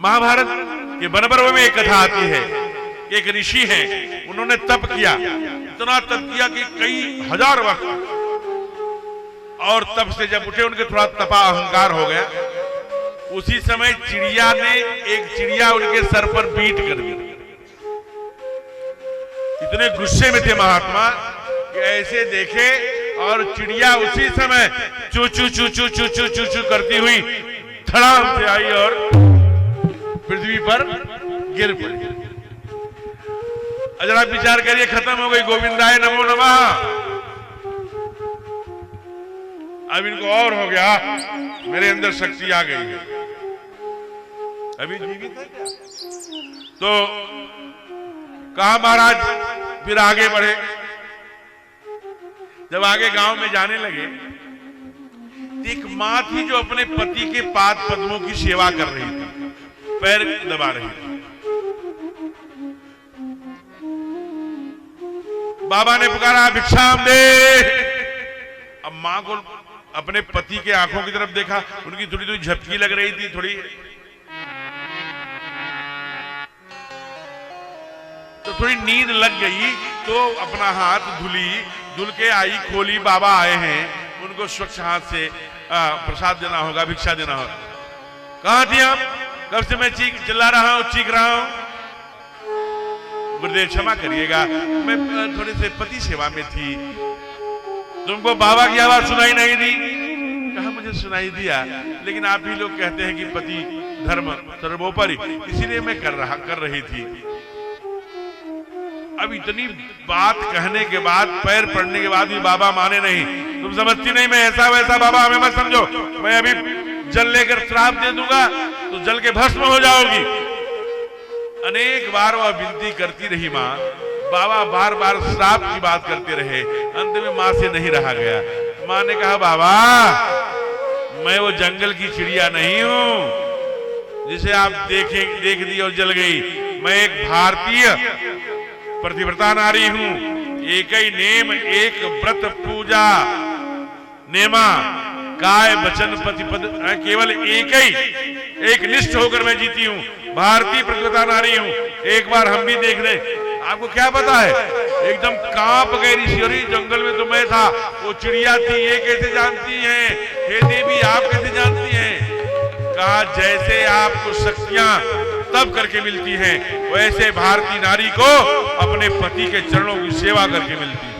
महाभारत के वन पर्व में एक कथा आती है। एक ऋषि हैं, उन्होंने तप किया, इतना तप किया कि कई हजार वर्ष, और तप से जब उठे उनके थोड़ा तपा अहंकार हो गया। उसी समय चिड़िया ने, एक चिड़िया उनके सर पर बीट कर दी। इतने गुस्से में थे महात्मा कि ऐसे देखे और चिड़िया उसी समय चू चू चू चू चू चू चू चू करती हुई धड़ाम से आई और पृथ्वी पर गिर पड़ी। जरा विचार करिए, खत्म हो गई। गोविंदाय नमो नमः। अब इनको और हो गया, मेरे अंदर शक्ति आ गई है, अभी जीवित है क्या? तो कहा महाराज, फिर आगे बढ़े। जब आगे गांव में जाने लगे, एक मां थी जो अपने पति के पाद पद्मों की सेवा कर रही थी, पैर दबा रही थी। बाबा ने पुकारा, भिक्षाम दे। अब मां को अपने पति के आंखों की तरफ देखा, उनकी थोड़ी थोड़ी झपकी लग रही थी, थोड़ी तो थोड़ी नींद लग गई। तो अपना हाथ धुली, धुल के आई, खोली, बाबा आए हैं, उनको स्वच्छ हाथ से प्रसाद देना होगा, भिक्षा देना होगा। कहां थी आप? कब से मैं चिल्ला रहा हूं, चीख रहा हूं। गुरुदेव क्षमा करिएगा, मैं थोड़ी से पति सेवा में थी। तुमको बाबा की आवाज सुनाई नहीं दी? कहा मुझे सुनाई दिया, लेकिन आप ही लोग कहते हैं कि पति धर्म सर्वोपरि, इसीलिए मैं कर रही थी। अब इतनी बात कहने के बाद, पैर पड़ने के बाद भी बाबा माने नहीं। तुम समझती नहीं मैं ऐसा वैसा, बाबा हमें मत समझो, मैं अभी जल लेकर श्राप दे दूंगा तो जल के भस्म हो जाओगी। अनेक बार वह विनती करती रही मां, बाबा बार बार श्राप की बात करते रहे। अंत में मां से नहीं रहा गया। मां ने कहा, बाबा मैं वो जंगल की चिड़िया नहीं हूं जिसे आप देख दी और जल गई। मैं एक भारतीय प्रतिव्रता नारी हूं। एक ही नेम, एक व्रत पूजा नेमा, काय वचन पति पद, केवल एक निष्ठ होकर मैं जीती हूं। भारतीय प्रतिव्रता नारी हूं। एक बार हम भी देख ले। आपको क्या पता है, एकदम कांप गए ऋषि। जंगल में तो मैं था, वो चिड़िया थी, ये कैसे जानती हैं? हे देवी, आप कैसे जानती हैं? कहा, जैसे आपको शक्तियां तब करके मिलती हैं, वैसे भारतीय नारी को अपने पति के चरणों की सेवा करके मिलती है।